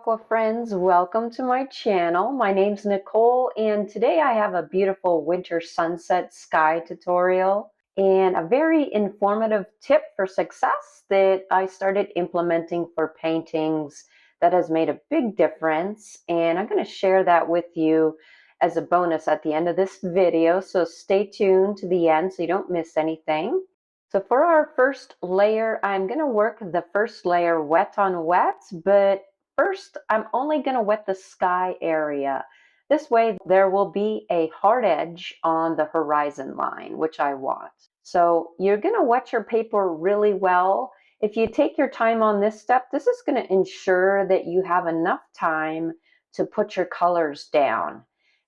Aqua friends, welcome to my channel. My name's Nicole and today I have a beautiful winter sunset sky tutorial and a very informative tip for success that I started implementing for paintings that has made a big difference, and I'm going to share that with you as a bonus at the end of this video, so stay tuned to the end so you don't miss anything. So for our first layer, I'm going to work the first layer wet on wet, but first, I'm only going to wet the sky area. This way, there will be a hard edge on the horizon line, which I want. So you're going to wet your paper really well. If you take your time on this step, this is going to ensure that you have enough time to put your colors down.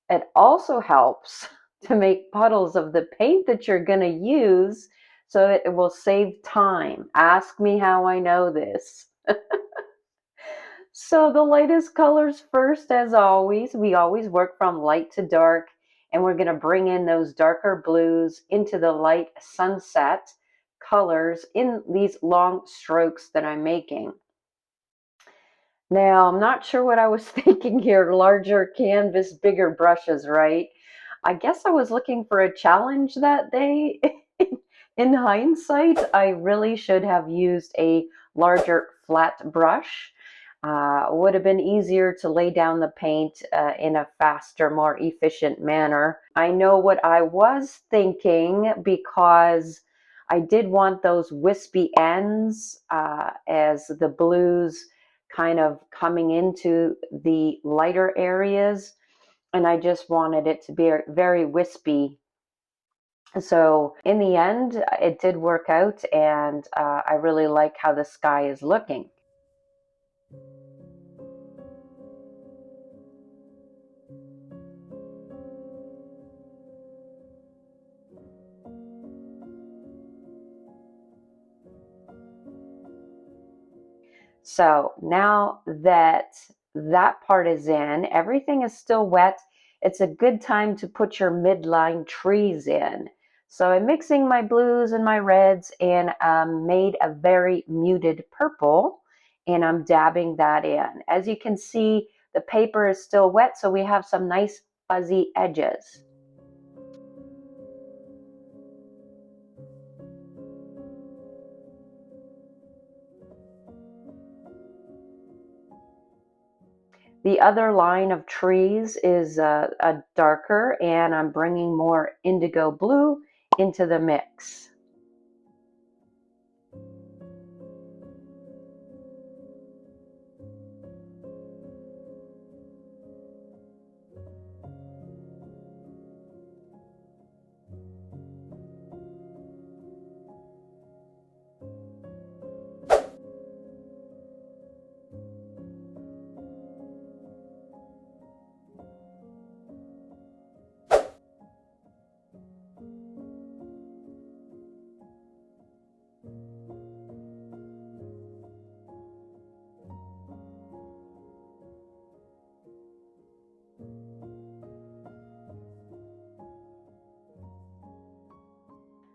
It also helps to make puddles of the paint that you're going to use so it will save time. Ask me how I know this. So the lightest colors first, as always. We always work from light to dark, and we're going to bring in those darker blues into the light sunset colors in these long strokes that I'm making. Now, I'm not sure what I was thinking here. Larger canvas, bigger brushes, right? I guess I was looking for a challenge that day. In hindsight, I really should have used a larger flat brush. Would have been easier to lay down the paint in a faster, more efficient manner. I know what I was thinking because I did want those wispy ends as the blues kind of coming into the lighter areas, and I just wanted it to be very wispy. So in the end, it did work out, and I really like how the sky is looking. So now that that part is in, everything is still wet. It's a good time to put your midline trees in. So I'm mixing my blues and my reds and made a very muted purple, and I'm dabbing that in. As you can see, the paper is still wet, so we have some nice fuzzy edges. The other line of trees is a darker, and I'm bringing more indigo blue into the mix.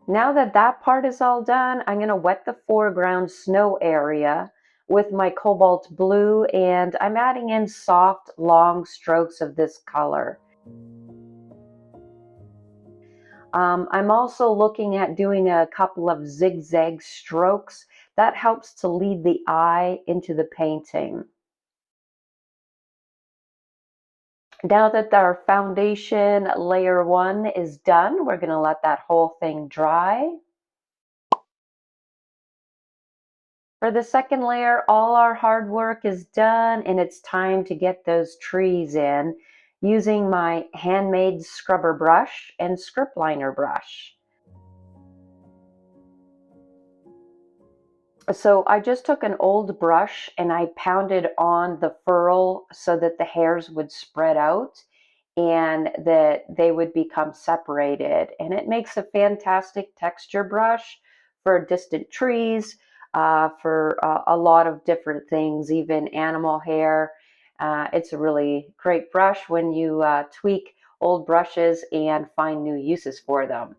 Now that that part is all done, I'm going to wet the foreground snow area with my cobalt blue, and I'm adding in soft, long strokes of this color. I'm also looking at doing a couple of zigzag strokes. That helps to lead the eye into the painting. Now that our foundation layer 1 is done, we're going to let that whole thing dry. For the second layer, all our hard work is done, and it's time to get those trees in using my handmade scrubber brush and script liner brush. So I just took an old brush and I pounded on the ferrule so that the hairs would spread out and that they would become separated. And it makes a fantastic texture brush for distant trees, for a lot of different things, even animal hair. It's a really great brush when you tweak old brushes and find new uses for them.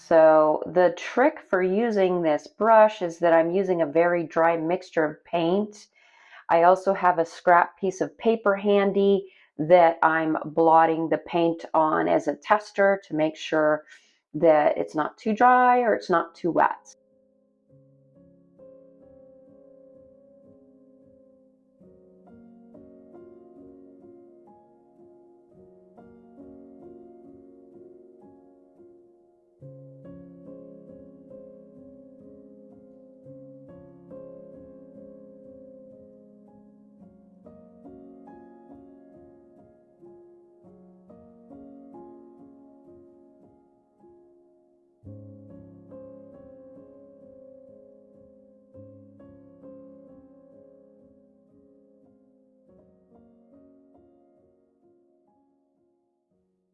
So the trick for using this brush is that I'm using a very dry mixture of paint. I also have a scrap piece of paper handy that I'm blotting the paint on as a tester to make sure that it's not too dry or it's not too wet.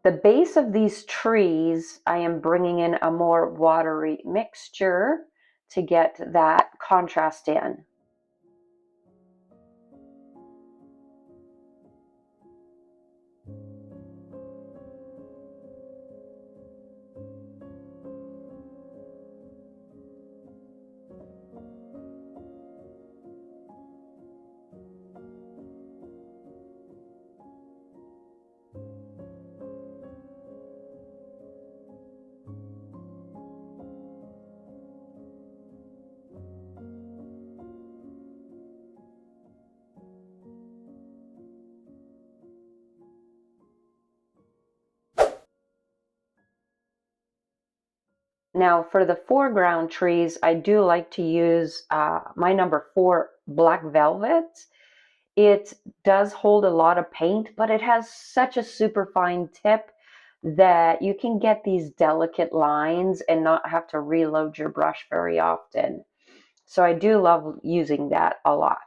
The base of these trees, I am bringing in a more watery mixture to get that contrast in. Now for the foreground trees, I do like to use my number 4 black velvet. It does hold a lot of paint, but it has such a super fine tip that you can get these delicate lines and not have to reload your brush very often. So I do love using that a lot.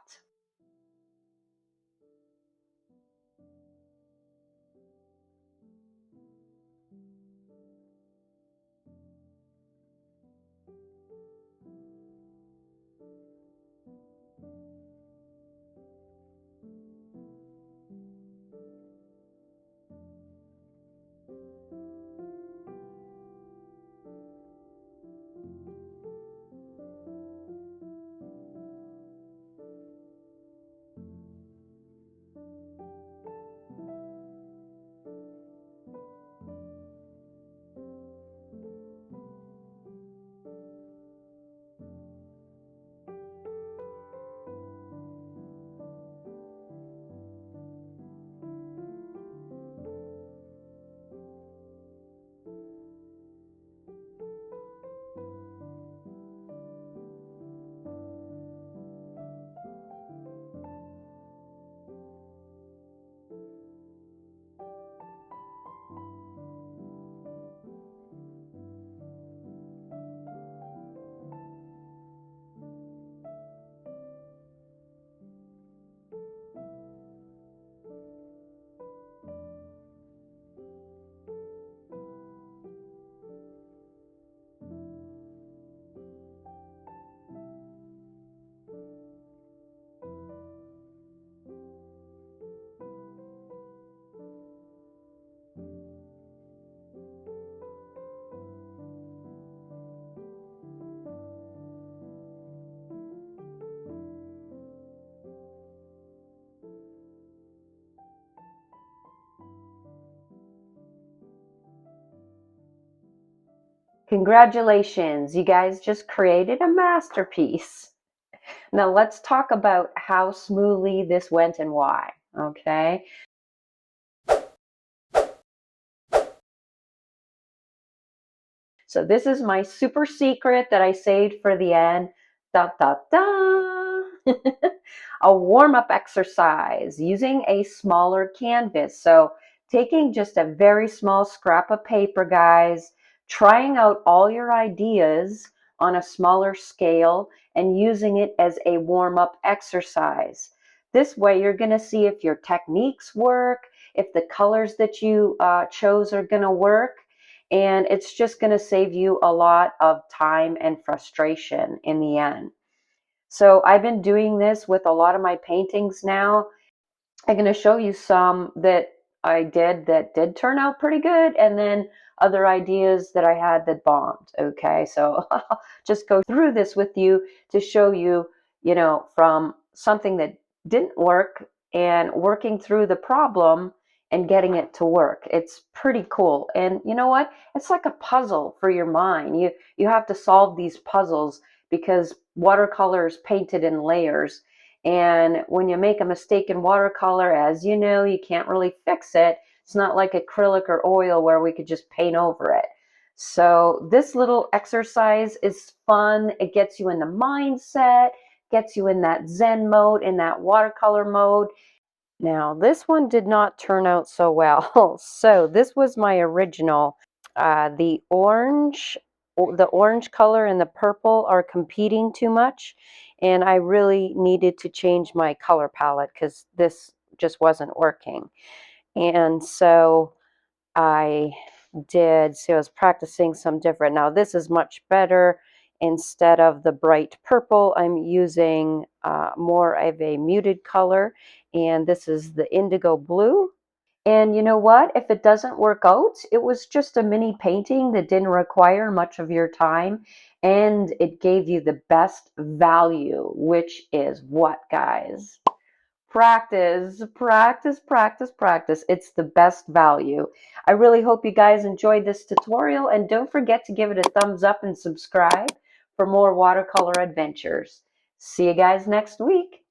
Congratulations, you guys just created a masterpiece. Now let's talk about how smoothly this went and why, okay? So this is my super secret that I saved for the end. Da, da, da. A warm-up exercise using a smaller canvas. So taking just a very small scrap of paper, guys, trying out all your ideas on a smaller scale and using it as a warm-up exercise. This way you're going to see if your techniques work, if the colors that you chose are going to work, and it's just going to save you a lot of time and frustration in the end. So I've been doing this with a lot of my paintings now. I'm going to show you some that I did that did turn out pretty good, and then other ideas that I had that bombed. Okay, so I'll just go through this with you to show you, from something that didn't work and working through the problem and getting it to work. It's pretty cool. And you know what? It's like a puzzle for your mind. You have to solve these puzzles because watercolor is painted in layers. And when you make a mistake in watercolor, as you know, you can't really fix it. It's not like acrylic or oil where we could just paint over it. So this little exercise is fun. It gets you in the mindset, gets you in that Zen mode, in that watercolor mode. Now, this one did not turn out so well. So this was my original. The orange color and the purple are competing too much, and I really needed to change my color palette because this just wasn't working. And so I so I was practicing some different. Now this is much better. Instead of the bright purple, I'm using more of a muted color, and this is the indigo blue. And you know what? If it doesn't work out, it was just a mini painting that didn't require much of your time, and it gave you the best value, which is what, guys? Practice, practice, practice, practice. It's the best value. I really hope you guys enjoyed this tutorial, and don't forget to give it a thumbs up and subscribe for more watercolor adventures. See you guys next week.